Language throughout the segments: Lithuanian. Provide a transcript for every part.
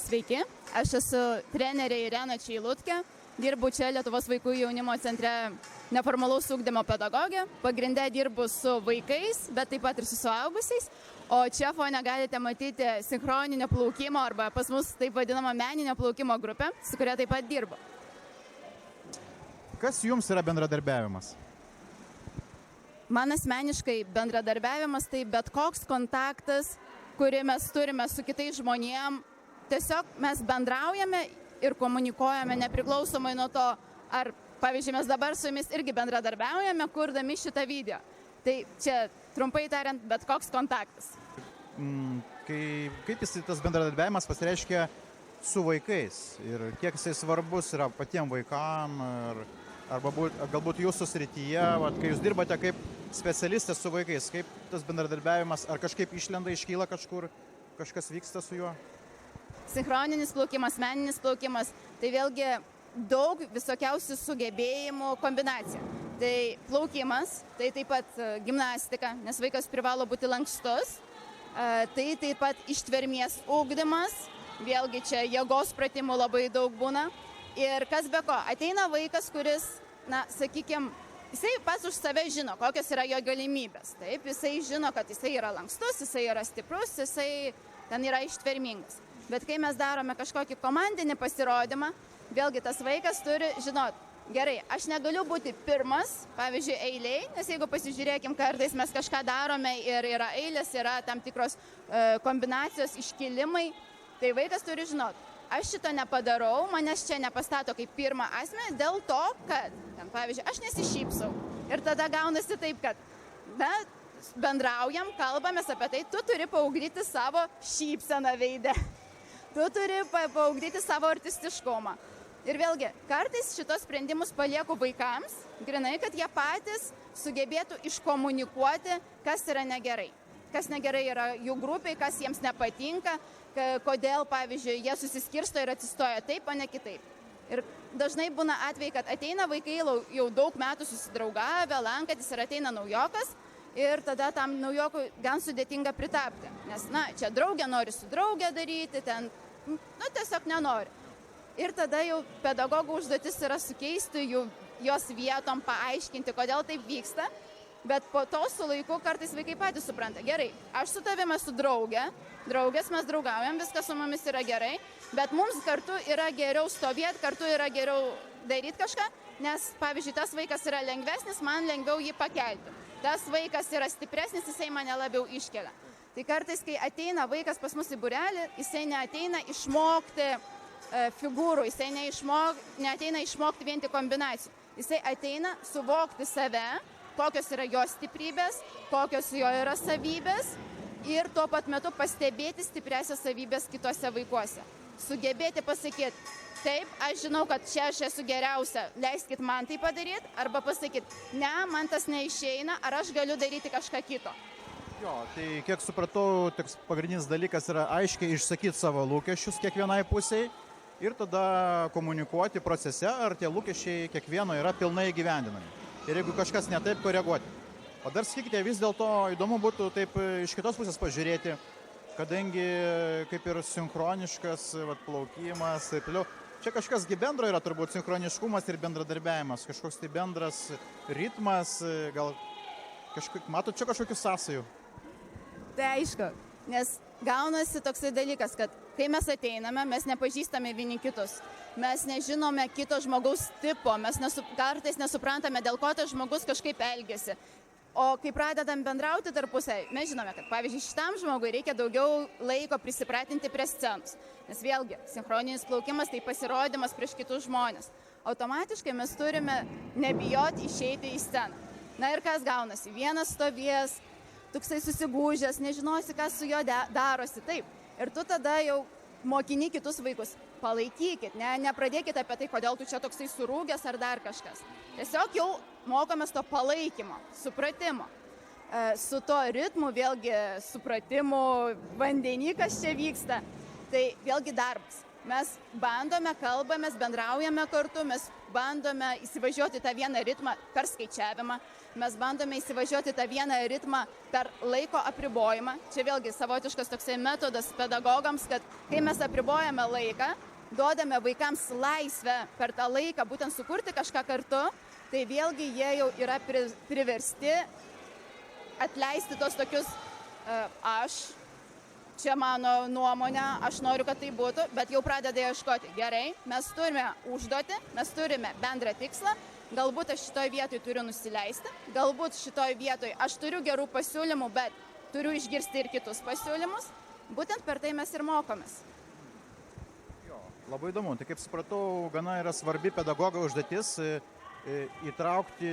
Sveiki, aš esu trenerė Irena Čeilutkė, dirbu čia Lietuvos vaikų jaunimo centre neformalaus ugdymo pedagogė, pagrinde dirbu su vaikais, bet taip pat ir su suaugusiais, o čia fone galite matyti sinchroninio plaukimo arba pas mus taip vadinama meninio plaukimo grupė, su kuria taip pat dirbu. Kas jums yra bendradarbiavimas? Man asmeniškai bendradarbiavimas tai bet koks kontaktas, kurį mes turime su kitais žmonėm. Tiesiog mes bendraujame ir komunikuojame nepriklausomai nuo to, ar, pavyzdžiui, mes dabar su jumis irgi bendradarbiaujame, kurdami šitą video. Tai čia, trumpai tariant, bet koks kontaktas. Kaip tas bendradarbiavimas pasireiškia su vaikais ir kiek jisai svarbus yra patiems vaikam, arba galbūt jūsų srityje, kai jūs dirbate kaip specialistė su vaikais, kaip tas bendradarbiavimas, ar kažkaip iškyla kažkur, kažkas vyksta su juo? Sinchroninis plaukimas, meninis plaukimas, tai vėlgi daug visokiausių sugebėjimų kombinacija. Tai plaukimas, tai taip pat gimnastika, nes vaikas privalo būti lankstus, tai taip pat ištvermės ugdymas, vėlgi čia jėgos pratimų labai daug būna. Ir kas be ko, ateina vaikas, kuris, sakykime, jisai pats už save žino, kokios yra jo galimybės. Taip, jisai žino, kad jisai yra lankstus, jisai yra stiprus, jisai ten yra ištvermingas. Bet kai mes darome kažkokį komandinį pasirodymą, vėlgi tas vaikas turi žinot, gerai, aš negaliu būti pirmas, pavyzdžiui, eiliai, nes jeigu pasižiūrėkim, kartais mes kažką darome ir yra eilės, yra tam tikros kombinacijos, iškilimai, tai vaikas turi žinot, aš šito nepadarau, manęs čia nepastato kaip pirmą asmenį dėl to, kad, ten, pavyzdžiui, aš nesišypsau. Ir tada gaunasi taip, kad bendraujam, kalbamės apie tai, tu turi paugdyti savo šypseną veidę. Tu turi paugdyti savo artistiškumą. Ir vėlgi, kartais šitos sprendimus palieku vaikams, grinai, kad jie patys sugebėtų iškomunikuoti, kas yra negerai. Kas negerai yra jų grupiai, kas jiems nepatinka, kodėl, pavyzdžiui, jie susiskirsto ir atsistoja taip, o ne kitaip. Ir dažnai būna atvejai, kad ateina vaikai jau daug metų susidraugavę, lankantis ir ateina naujokas ir tada tam naujokui gan sudėtinga pritapti. Nes, čia draugė nori su draugė daryti, ten, tiesiog nenori. Ir tada jau pedagogų užduotis yra sukeisti jos vietom, paaiškinti, kodėl taip vyksta. Bet po to su laiku kartais vaikai patys supranta, gerai, aš su tavimi esu draugė, draugės mes draugaujam, viskas su mumis yra gerai, bet mums kartu yra geriau stovėti, kartu yra geriau daryti kažką, nes, pavyzdžiui, tas vaikas yra lengvesnis, man lengviau jį pakelti. Tas vaikas yra stipresnis, jisai mane labiau iškelia. Tai kartais, kai ateina vaikas pas mus į būrelį, jisai neateina išmokti figūrų, jisai neateina išmokti vien tik kombinacijų. Jisai ateina suvokti save, kokios yra jo stiprybės, kokios jo yra savybės ir tuo pat metu pastebėti stipriasias savybės kitose vaikuose. Sugebėti pasakyti, taip, aš žinau, kad čia aš esu geriausia, leiskit man tai padaryti, arba pasakyti, ne, man tas neišeina, ar aš galiu daryti kažką kito. Jo, tai kiek supratau, pagrindinis dalykas yra aiškiai išsakyti savo lūkesčius kiekvienai pusiai ir tada komunikuoti procese, ar tie lūkesčiai kiekvieno yra pilnai įgyvendinami. Ir jeigu kažkas ne taip, koreguoti. O dar sakykite, vis dėlto įdomu būtų taip iš kitos pusės pažiūrėti, kadangi kaip ir sinchroniškas plaukimas ir toliau. Čia kažkas bendro yra turbūt sinchroniškumas ir bendradarbiavimas, kažkoks tai bendras ritmas, gal matot čia kažkokių sąsajų? Tai aišku, nes gaunasi toksai dalykas, kad kai mes ateiname, mes nepažįstame vieni kitus. Mes nežinome kito žmogaus tipo, mes kartais nesuprantame, dėl ko tas žmogus kažkaip elgiasi. O kai pradedam bendrauti tarpusai, mes žinome, kad pavyzdžiui šitam žmogui reikia daugiau laiko prisipratinti prie scenos. Nes vėlgi, sinchroninis plaukimas tai pasirodymas prieš kitus žmonės. Automatiškai mes turime nebijoti išeiti į sceną. Na ir kas gaunasi? Vienas stovės, toksai susigūžęs, nežinosi, kas su juo darosi. Taip. Ir tu tada jau mokini kitus vaikus. Palaikykit, nepradėkit apie tai, kodėl tu čia toksai surūgęs ar dar kažkas. Tiesiog jau mokomės to palaikymo, supratimo. Su to ritmu, vėlgi supratimu, vandenį, kas čia vyksta. Tai vėlgi darbas. Mes bandome, kalbamės, bendraujame kartu, mes bandome įsivažiuoti tą vieną ritmą per skaičiavimą, mes bandome įsivažiuoti tą vieną ritmą per laiko apribojimą. Čia vėlgi savotiškas toksai metodas pedagogams, kad kai mes apribojame laiką, duodame vaikams laisvę per tą laiką būtent sukurti kažką kartu, tai vėlgi jie jau yra priversti atleisti tos tokius čia mano nuomonė, aš noriu, kad tai būtų, bet jau pradeda ieškoti. Gerai, mes turime užduotį, mes turime bendrą tikslą, galbūt aš šitoj vietoj turiu nusileisti, galbūt šitoj vietoj aš turiu gerų pasiūlymų, bet turiu išgirsti ir kitus pasiūlymus. Būtent per tai mes ir mokomės. Jo, labai įdomu. Tai kaip supratau, gana yra svarbi pedagogo užduotis įtraukti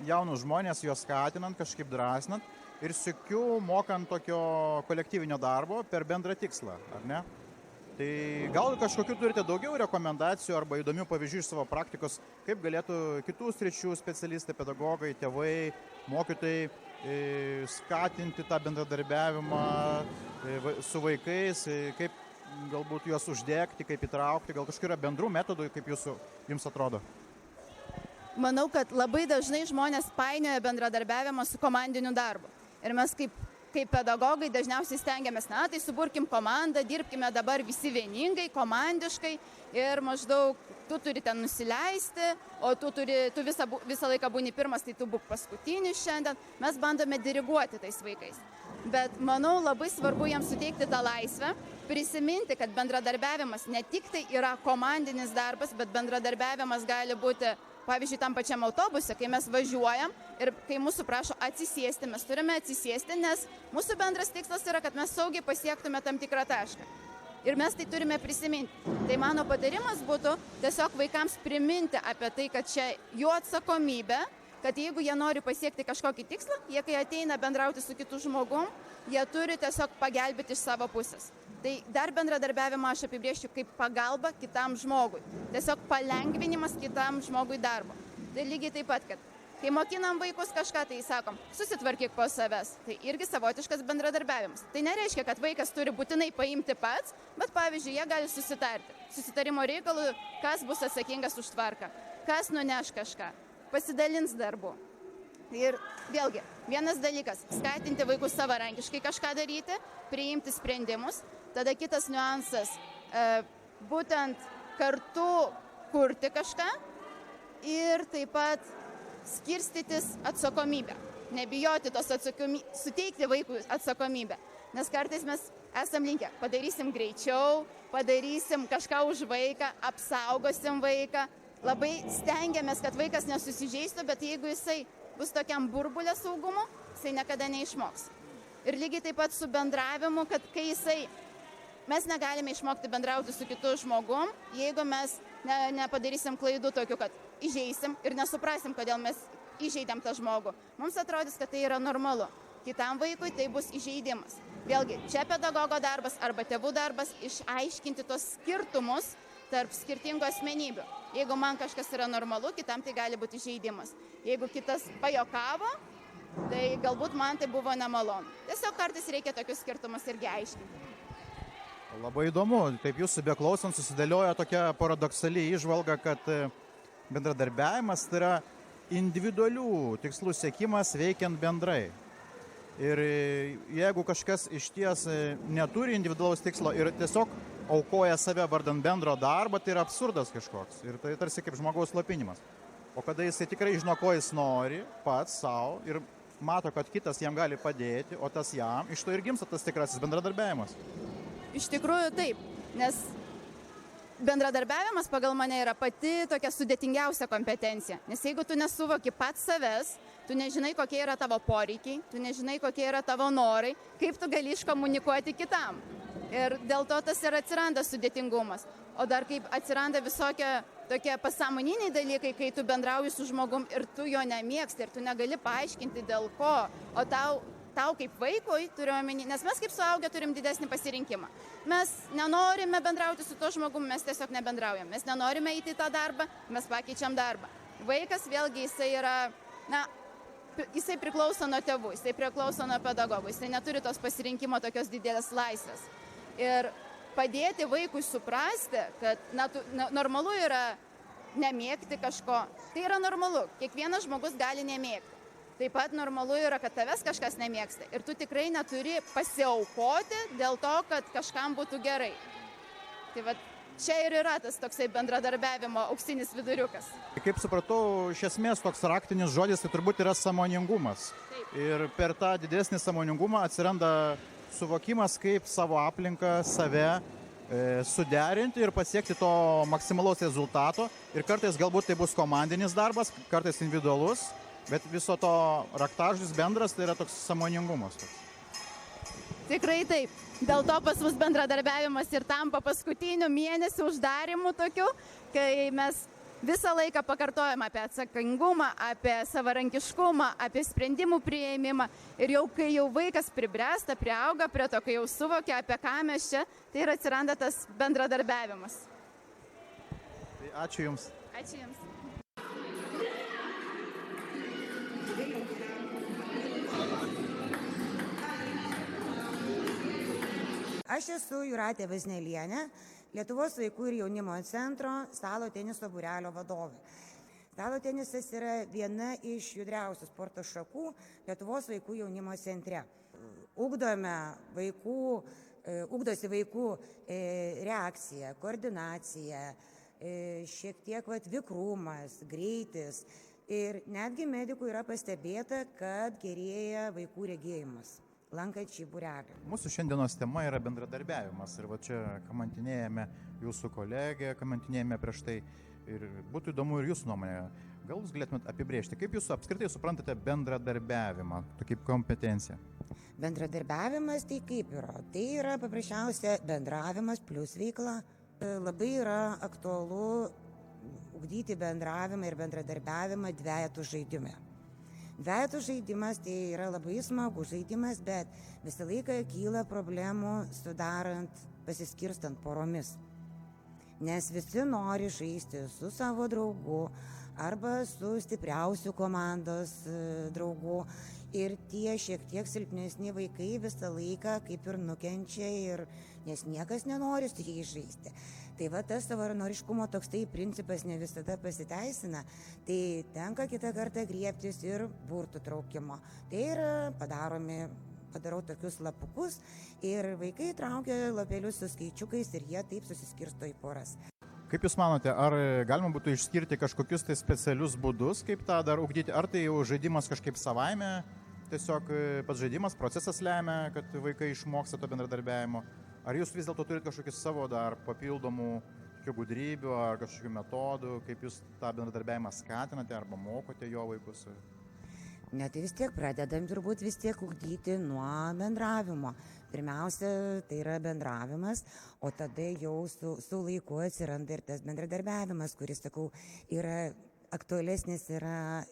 jaunus žmonės, juos skatinant, kažkaip drąsinant. Ir sykiu mokant tokio kolektyvinio darbo per bendrą tikslą, ar ne? Tai gal kažkokių turite daugiau rekomendacijų arba įdomių pavyzdžių iš savo praktikos, kaip galėtų kitų sričių specialistai, pedagogai, tėvai, mokytojai skatinti tą bendradarbiavimą su vaikais, kaip galbūt juos uždegti, kaip įtraukti, gal kažkokių yra bendrų metodų, kaip jums atrodo? Manau, kad labai dažnai žmonės painioja bendradarbiavimą su komandiniu darbu. Ir mes kaip pedagogai dažniausiai stengiamės, tai suburkim komandą, dirbkime dabar visi vieningai, komandiškai ir maždaug tu turi ten nusileisti, o tu visą laiką būni pirmas, tai tu būk paskutinis šiandien. Mes bandome diriguoti tais vaikais. Bet manau, labai svarbu jiems suteikti tą laisvę, prisiminti, kad bendradarbiavimas ne tik tai yra komandinis darbas, bet bendradarbiavimas gali būti, pavyzdžiui, tam pačiam autobuse, kai mes važiuojam ir kai mūsų prašo atsisėsti, mes turime atsisėsti, nes mūsų bendras tikslas yra, kad mes saugiai pasiektume tam tikrą tašką. Ir mes tai turime prisiminti. Tai mano patarimas būtų tiesiog vaikams priminti apie tai, kad čia jų atsakomybė, kad jeigu jie nori pasiekti kažkokį tikslą, jie kai ateina bendrauti su kitu žmogum, jie turi tiesiog pagelbėti iš savo pusės. Tai dar bendradarbiavimą aš apibrėžčiau kaip pagalba kitam žmogui. Tiesiog palengvinimas kitam žmogui darbo. Tai lygiai taip pat, kad kai mokinam vaikus kažką, tai sakom, susitvarkyk po savęs. Tai irgi savotiškas bendradarbiavimas. Tai nereiškia, kad vaikas turi būtinai paimti pats, bet pavyzdžiui, jie gali susitarti. Susitarimo reikalų, kas bus atsakingas už tvarką, kas nuneš kažką, pasidalins darbu. Ir vėlgi, vienas dalykas – skatinti vaikus savarankiškai kažką daryti, priimti sprendimus. Tada kitas niuansas – būtent kartu kurti kažką ir taip pat skirstytis atsakomybę. Nebijoti tos atsakomybės, suteikti vaikui atsakomybę. Nes kartais mes esam linkę, padarysim greičiau, padarysim kažką už vaiką, apsaugosim vaiką. Labai stengiamės, kad vaikas nesusižeistų, bet jeigu jisai bus tokiam burbulė saugumo, jisai niekada neišmoks. Ir lygiai taip pat su bendravimu, kad kai mes negalime išmokti bendrauti su kitu žmogum, jeigu mes nepadarysim klaidų tokių, kad įžeisim ir nesuprasim, kodėl mes įžeidėm tą žmogų. Mums atrodys, kad tai yra normalu. Kitam vaikui tai bus įžeidimas. Vėlgi, čia pedagogo darbas arba tėvų darbas išaiškinti tos skirtumus tarp skirtingų asmenybių. Jeigu man kažkas yra normalu, kitam tai gali būti įžeidimas. Jeigu kitas pajokavo, tai galbūt man tai buvo nemalonu. Tiesiog kartais reikia tokius skirtumus irgi aiškinti. Labai įdomu. Taip jūsų beklausant susidėlioja tokia paradoksali įžvalga, kad bendradarbiavimas tai yra individualių tikslų siekimas veikiant bendrai. Ir jeigu kažkas iš ties neturi individualaus tikslo ir tiesiog aukoja save vardant bendro darbo, tai yra absurdas kažkoks. Ir tai tarsi kaip žmogaus slopinimas. O kada jisai tikrai žino, ko jis nori, pats savo, ir mato, kad kitas jam gali padėti, o tas jam, iš to ir gimsta tas tikrasis bendradarbiavimas. Iš tikrųjų taip, nes bendradarbiavimas pagal mane yra pati tokia sudėtingiausia kompetencija. Nes jeigu tu nesuvoki pats savęs, tu nežinai, kokie yra tavo poreikiai, tu nežinai, kokie yra tavo norai, kaip tu gali iškomunikuoti kitam. Ir dėl to tas ir atsiranda sudėtingumas. O dar kaip atsiranda visokie tokie pasąmoniniai dalykai, kai tu bendrauji su žmogum ir tu jo nemėgsti ir tu negali paaiškinti dėl ko. O tau kaip vaikui, turiu omeny, nes mes kaip suaugę turim didesnį pasirinkimą. Mes nenorime bendrauti su to žmogum, mes tiesiog nebendraujam. Mes nenorime eiti į tą darbą, mes pakeičiam darbą. Vaikas vėlgi jisai yra, jisai priklauso nuo tėvų, jisai priklauso nuo pedagogų, jisai neturi tos pasirinkimo tokios didelės laisvės. Ir padėti vaikui suprasti, kad normalu yra nemėgti kažko. Tai yra normalu, kiekvienas žmogus gali nemėgti. Taip pat normalu yra, kad tavęs kažkas nemėgsta ir tu tikrai neturi pasiaukoti dėl to, kad kažkam būtų gerai. Tai va, čia ir yra tas toksai bendradarbiavimo auksinis viduriukas. Kaip supratau, iš esmės toks raktinis žodis tai turbūt yra sąmoningumas. Taip. Ir per tą didesnį sąmoningumą atsiranda suvokimas, kaip savo aplinką, save suderinti ir pasiekti to maksimalaus rezultato. Ir kartais galbūt tai bus komandinis darbas, kartais individualus, bet viso to raktažodis bendras tai yra toks sąmoningumas. Tikrai taip. Dėl to pas mus bendradarbiavimas ir tampa paskutinių mėnesių uždarimų tokių, kai mes visą laiką pakartojam apie atsakingumą, apie savarankiškumą, apie sprendimų priėmimą. Ir jau kai jau vaikas pribręsta, priauga prie to, kai jau suvokia, apie ką mes čia, tai ir atsiranda tas bendradarbiavimas. Tai ačiū Jums. Ačiū Jums. Aš esu Jūratė Vaznelienė, Lietuvos vaikų ir jaunimo centro stalo teniso būrelio vadovė. Stalo tenisas yra viena iš judriausių sporto šakų Lietuvos vaikų jaunimo centre. Ugdosi vaikų reakcija, koordinacija, šiek tiek vikrumas, greitis. Ir netgi medikų yra pastebėta, kad gerėja vaikų regėjimas, lankant šį būrelį. Mūsų šiandienos tema yra bendradarbiavimas. Ir va čia kamantinėjame jūsų kolegę, kamantinėjame prieš tai. Ir būtų įdomu ir jūsų nuomonė. Gal jūs galėtumėt apibrėžti, kaip jūs apskritai suprantate bendradarbiavimą, kaip kompetenciją? Bendradarbiavimas tai kaip yra? Tai yra paprasčiausia bendravimas plus veikla. Labai yra aktualu ugdyti bendravimą ir bendradarbiavimą dvejetų žaidime. Dvejetų žaidimas tai yra labai smagus žaidimas, bet visą laiką kyla problemų pasiskirstant poromis. Nes visi nori žaisti su savo draugu arba su stipriausiu komandos draugu. Ir tie šiek tiek silpnesni vaikai visą laiką kaip ir nukenčia, nes niekas nenori su jais žaisti. Tai va tas savanoriškumo toksai principas ne visada pasiteisina, tai tenka kitą kartą griebtis ir burtų traukimo. Tai yra padarau tokius lapukus ir vaikai traukia lapelius su skaičiukais ir jie taip susiskirsto į poras. Kaip Jūs manote, ar galima būtų išskirti kažkokius tai specialius būdus, kaip tą dar ugdyti, ar tai jau žaidimas kažkaip savaime, tiesiog pats žaidimas, procesas lemia, kad vaikai išmoksta to bendradarbiavimo, ar Jūs vis dėlto turite kažkokių savo dar papildomų gudrybių ar kažkokių metodų, kaip Jūs tą bendradarbiavimą skatinate arba mokote jo vaikus? Ne, tai vis tiek pradedam turbūt ugdyti nuo bendravimo. Pirmiausia, tai yra bendravimas, o tada jau su laiku atsiranda ir tas bendradarbiavimas, kuris, sakau, yra aktualesnis yra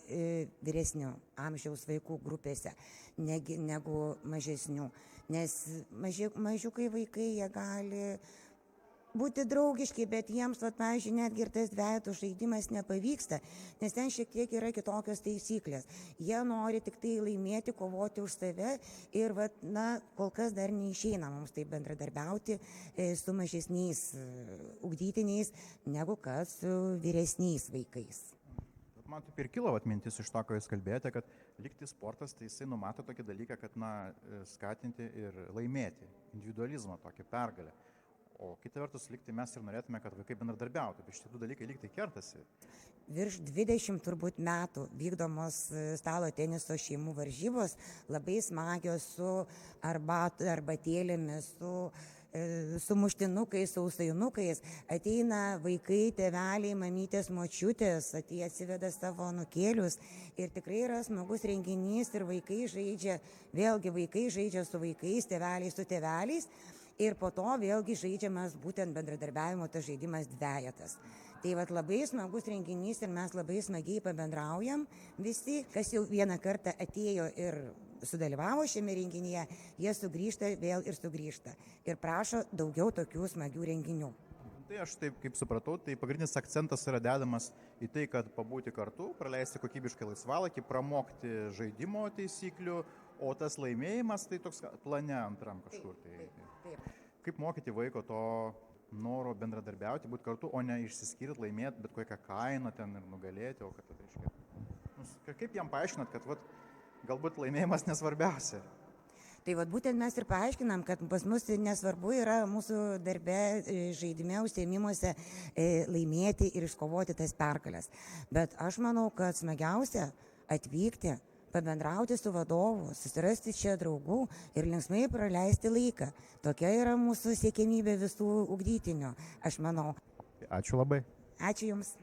vyresnių amžiaus vaikų grupėse negu mažesnių. Nes mažiukai vaikai, jie gali būti draugiški, bet jiems, pavyzdžiui, netgi ir tas dvejetų žaidimas nepavyksta, nes ten šiek tiek yra kitokios taisyklės. Jie nori tik tai laimėti, kovoti už save ir, kol kas dar neišeina mums taip bendradarbiauti su mažesniais ugdytiniais, negu kad su vyresniais vaikais. Man taip ir kilo mintis iš to, ko Jūs kalbėjote, kad likti sportas, tai jisai numato tokį dalyką, kad skatinti ir laimėti, individualizmą, tokį pergalę. O kita vertus, likti mes ir norėtume, kad vaikai bendradarbiautų, bet šitie du dalykai liktai kertasi. Virš 20 turbūt metų vykdomos stalo teniso šeimų varžybos, labai smagios su arbatėlėmis, su muštinukais, sausainukais. Ateina vaikai, tėveliai, mamytės, močiutės, atsiveda savo anūkėlius ir tikrai yra smagus renginys ir vaikai žaidžia su vaikais, tėveliai su tėveliais. Ir po to vėlgi žaidžiamas būtent bendradarbiavimo tas žaidimas dvejetas. Tai labai smagus renginys ir mes labai smagiai pabendraujam visi, kas jau vieną kartą atėjo ir sudalyvavo šiame renginyje, jie sugrįžta vėl ir sugrįžta. Ir prašo daugiau tokių smagių renginių. Tai aš taip kaip supratau, tai pagrindinis akcentas yra dedamas į tai, kad pabūti kartu, praleisti kokybiškai laisvalaikį, pramokti žaidimo taisyklių, o tas laimėjimas tai toks plane antram kažkur. Taip. Kaip mokyti vaiko to noro bendradarbiauti, būti kartu, o ne išsiskirti, laimėti bet kokią kainą ten ir nugalėti, o kad tai reiškia. Kaip jam paaiškinat, kad galbūt laimėjimas nesvarbiausia? Tai vat būtent mes ir paaiškinam, kad pas mus nesvarbu yra mūsų darbe, žaidime, užsiėmimuose laimėti ir iškovoti tas pergalės. Bet aš manau, kad smagiausia atvykti, pabendrauti su vadovu, susirasti čia draugų ir linksmai praleisti laiką. Tokia yra mūsų siekiamybė visų ugdytinių, aš manau. Ačiū labai. Ačiū Jums.